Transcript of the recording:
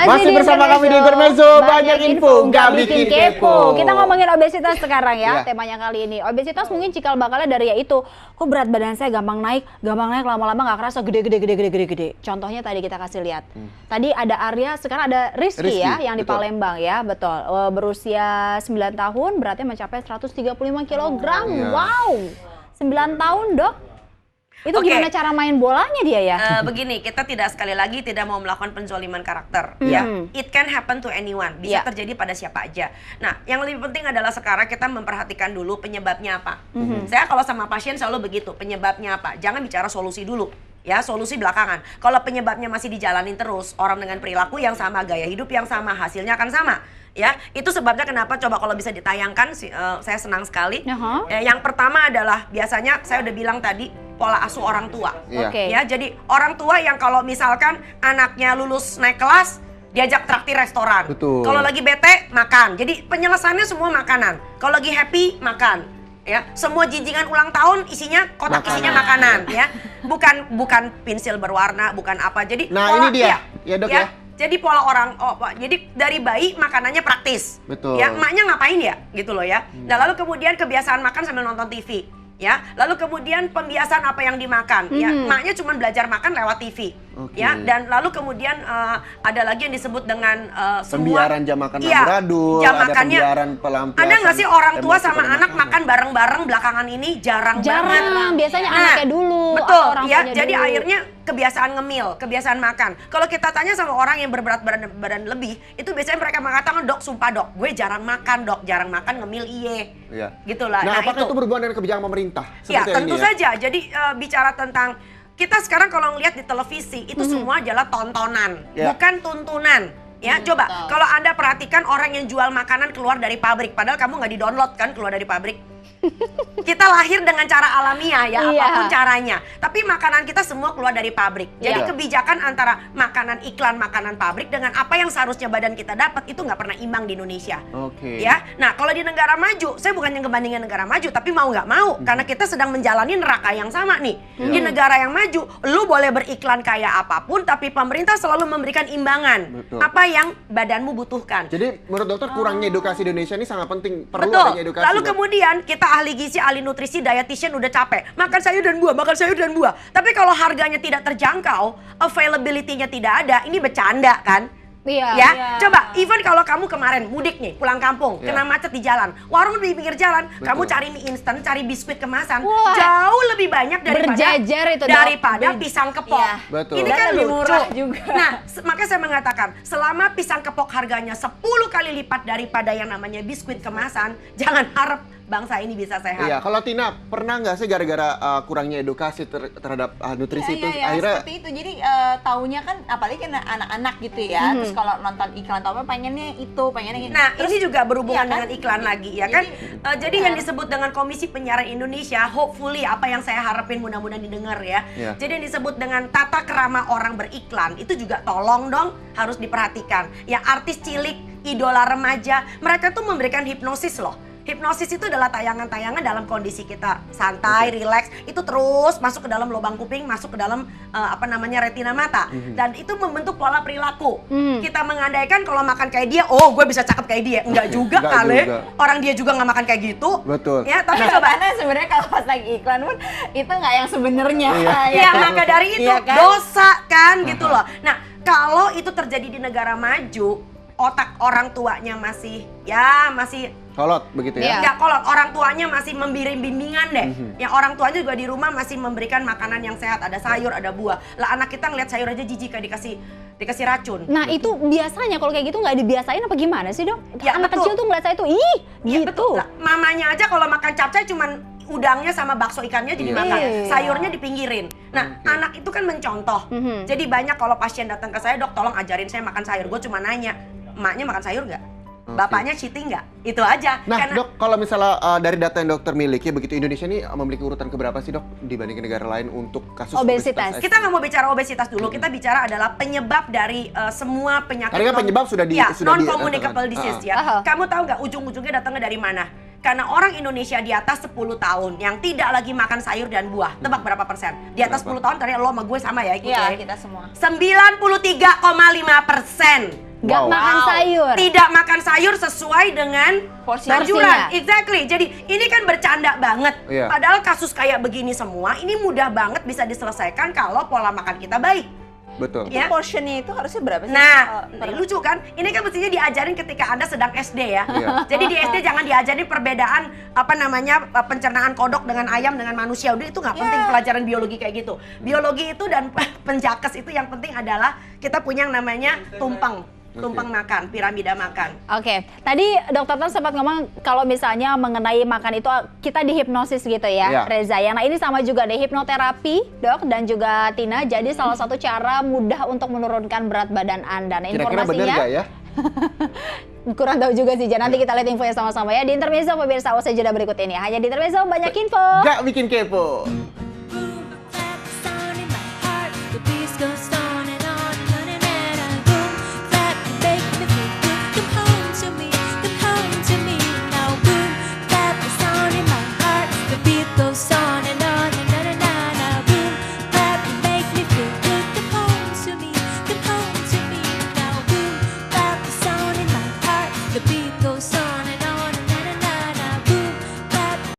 Masih bersama kami di Intermezzo, banyak info, nggak bikin kepo. Kita ngomongin obesitas sekarang ya, temanya kali ini. Obesitas mungkin cikal bakalnya dari yaitu, kok berat badan saya gampang naik lama-lama nggak kerasa gede. Contohnya tadi kita kasih lihat. Tadi ada Arya, sekarang ada Rizky ya, yang di Palembang ya, betul. Berusia 9 tahun, beratnya mencapai 135 kg. Wow, 9 tahun dok. Itu gimana cara main bolanya dia ya? Begini, kita sekali lagi tidak mau melakukan penzoliman karakter. Ya, it can happen to anyone. Bisa terjadi pada siapa aja. Nah, yang lebih penting adalah sekarang kita memperhatikan dulu penyebabnya apa. Saya kalau sama pasien selalu begitu, penyebabnya apa. Jangan bicara solusi dulu. Ya, solusi belakangan. Kalau penyebabnya masih dijalanin terus, orang dengan perilaku yang sama, gaya hidup yang sama, hasilnya akan sama. Ya, itu sebabnya kenapa coba kalau bisa ditayangkan, saya senang sekali. Yang pertama adalah biasanya saya udah bilang tadi pola asuh orang tua. Ya, jadi orang tua yang kalau misalkan anaknya lulus naik kelas, diajak traktir restoran. Kalau lagi bete makan. Jadi penyelesaiannya semua makanan. Kalau lagi happy makan. Ya, semua jinjingan ulang tahun isinya isinya makanan ya. Bukan pensil berwarna, bukan apa. Jadi ini dia. Ya, Dok ya. Jadi pola orang, jadi dari bayi makanannya praktis. Ya, emaknya ngapain ya, gitu loh ya. Nah, lalu kemudian kebiasaan makan sambil nonton TV. Ya, lalu kemudian pembiasaan apa yang dimakan. Ya, emaknya cuma belajar makan lewat TV. Ya, dan lalu kemudian ada lagi yang disebut dengan pembiaran jam makan amburadul, ada pembiaran pelampiasan. Ada nggak sih orang tua sama anak makan bareng-bareng belakangan ini? Jarang banget. Biasanya anaknya dulu. Betul, orang ya. Jadi akhirnya kebiasaan ngemil, kebiasaan makan. Kalau kita tanya sama orang yang berberat badan lebih, itu biasanya mereka mengatakan, dok, sumpah dok, gue jarang makan dok, jarang makan ngemil Gitulah. Nah, apakah itu berhubungan dengan kebijakan pemerintah? Ya, tentu saja. Jadi bicara tentang kita sekarang kalau ngelihat di televisi itu semua adalah tontonan, bukan tuntunan. Ya, coba kalau Anda perhatikan orang yang jual makanan keluar dari pabrik, padahal kamu nggak di-download kan keluar dari pabrik. Kita lahir dengan cara alamiah ya, apapun caranya. Tapi makanan kita semua keluar dari pabrik. Jadi kebijakan antara makanan iklan, makanan pabrik dengan apa yang seharusnya badan kita dapat itu nggak pernah imbang di Indonesia. Ya, nah kalau di negara maju, saya bukan yang ngebandingin negara maju, tapi mau nggak mau, karena kita sedang menjalani neraka yang sama nih. Di negara yang maju, lu boleh beriklan kayak apapun, tapi pemerintah selalu memberikan imbangan. Apa yang badanmu butuhkan. Jadi menurut dokter kurangnya edukasi di Indonesia ini sangat penting. Perlu adanya edukasi. Lalu kemudian kita ahli gizi, ahli nutrisi, dietitian udah capek. Makan sayur dan buah. Tapi kalau harganya tidak terjangkau, availability-nya tidak ada, ini bercanda kan? Coba, even kalau kamu kemarin mudik nih, pulang kampung, kena macet di jalan, warung di pinggir jalan, kamu cari mie instan, cari biskuit kemasan, jauh lebih banyak daripada pisang kepok. Ini kan lebih murah juga. Nah, makanya saya mengatakan, selama pisang kepok harganya 10 kali lipat daripada yang namanya biskuit kemasan, jangan harap bangsa ini bisa sehat. Iya, kalau Tina pernah nggak sih gara-gara kurangnya edukasi terhadap nutrisi itu akhirnya seperti itu. Jadi taunya kan apalagi kan anak-anak gitu ya. Terus kalau nonton iklan atau apa pengennya ini. Nah, ini juga berhubungan dengan iklan lagi ya kan. Jadi yang disebut dengan Komisi Penyiaran Indonesia, hopefully apa yang saya harapin mudah-mudahan didengar ya. Jadi yang disebut dengan tata krama orang beriklan itu juga tolong dong harus diperhatikan. Yang artis cilik, idola remaja, mereka tuh memberikan hipnosis loh. Hipnosis itu adalah tayangan-tayangan dalam kondisi kita santai, rileks, itu terus masuk ke dalam lubang kuping, masuk ke dalam retina mata, dan itu membentuk pola perilaku. Kita mengandaikan kalau makan kayak dia, oh gue bisa cakep kayak dia, enggak juga kali. Orang dia juga nggak makan kayak gitu. Betul. Ya, tapi cobaannya sebenarnya kalau pas lagi iklan pun itu nggak yang sebenarnya. Ya, maka dari itu dosa kan gitu loh. Nah, kalau itu terjadi di negara maju, otak orang tuanya masih kolot begitu ya? Enggak kolot, orang tuanya masih memberi bimbingan deh. Yang orang tuanya juga di rumah masih memberikan makanan yang sehat, ada sayur, ada buah. Lah anak kita ngeliat sayur aja jijik kayak dikasih racun. Nah itu biasanya kalau kayak gitu nggak dibiasain apa gimana sih dok? Anak kecil tuh ngeliat saya tuh, gitu. Betul. Lah, mamanya aja kalau makan capcay cuman udangnya sama bakso ikannya jadi makan, sayurnya dipinggirin. Nah, anak itu kan mencontoh. Jadi banyak kalau pasien datang ke saya, dok tolong ajarin saya makan sayur. Gue cuma nanya, emaknya makan sayur nggak? Bapaknya cheating nggak? Itu aja. Nah, dok, kalau misalnya dari data yang dokter miliki, begitu Indonesia ini memiliki urutan keberapa sih dok dibandingkan negara lain untuk kasus obesitas? Kita nggak mau bicara obesitas dulu, kita bicara adalah penyebab dari semua penyakit. Karena penyebab sudah non-communicable disease ya. Kamu tahu nggak ujung-ujungnya datangnya dari mana? Karena orang Indonesia di atas 10 tahun yang tidak lagi makan sayur dan buah. Tebak berapa persen? Di atas 10 tahun, tadi lo sama gue sama ya ikut ya. Kita semua. 93,5%. Nggak makan sayur. Tidak makan sayur sesuai dengan Porsinya. anjuran. Exactly. Jadi ini kan bercanda banget. Iya. Padahal kasus kayak begini semua ini mudah banget bisa diselesaikan kalau pola makan kita baik. Betul. Ya. Portionnya itu harusnya berapa sih? Nah, Per- lucu kan? Ini kan mestinya diajarin ketika Anda sedang SD ya. Iya. Jadi di SD jangan diajarin perbedaan pencernaan kodok dengan ayam dengan manusia. Udah itu nggak penting pelajaran biologi kayak gitu. Biologi itu dan penjakes itu yang penting adalah kita punya yang namanya tumpeng makan, piramida makan. Oke, tadi Dokter Tan sempat ngomong kalau misalnya mengenai makan itu kita dihipnosis gitu ya, Iya. Reza. Yang nah ini sama juga deh, hipnoterapi, Dok, dan juga Tina. Jadi salah satu cara mudah untuk menurunkan berat badan Anda. Nah, Kira-kira benar informasinya nggak ya? kurang tahu juga sih. Nanti kita lihat infonya sama-sama ya di Intermezzo pemirsa. Usai jeda berikut ini. Hanya di Intermezzo banyak info. Nggak bikin kepo.